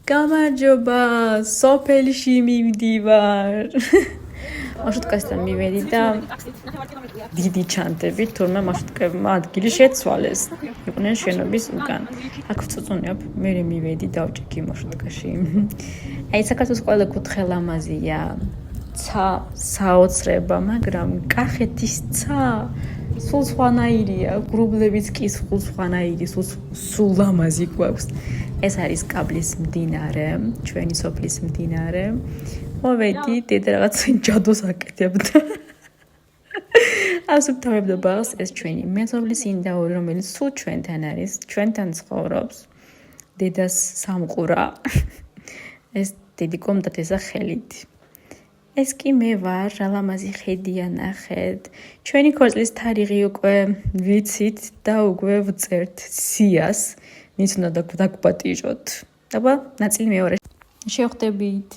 გამარჯობა, სოფელში მივდივარ. მარშრუტკასთან მივედი და დიდი ჩანდები, თურმე მარშრუტკებმა ადგილი შეცვალეს. იყვნენ შენობის უკან. აქ ვწუწუნებ, მე მივედი დავჭიქი მარშრუტკაში. აი, საქართველოს ყველა კუთხელამაზია. ცა საოცრება, მაგრამ კახეთის ცა სულ სხვანაირია, გრუბლებიც კი სულ სხვანაირი, სულ ლამაზი გვაქვს. ეს არის კაბლის მდინარე, ჩვენი სოფლის მდინარე. მოვედი, დედა რაღაც ჯადოს აკეთებდა. ასე ვთავებდა ბაღს, ეს ჩვენი მეზობლის ინდაური, რომელიც სულ ჩვენთან არის, ჩვენთან ცხოვრობს. დედას სამყურა. ეს დიდი კომდათესა ხელით. ეს კი მე ვარ, რა ლამაზი ხედია ნახეთ. ჩვენი ქორწილის თარიღი უკვე ვიცით და უკვე ვწერთ სიას. მის უნდა დაგვპატიჟოთ. აბა, ნაწილი მეორე. შევხვდებით.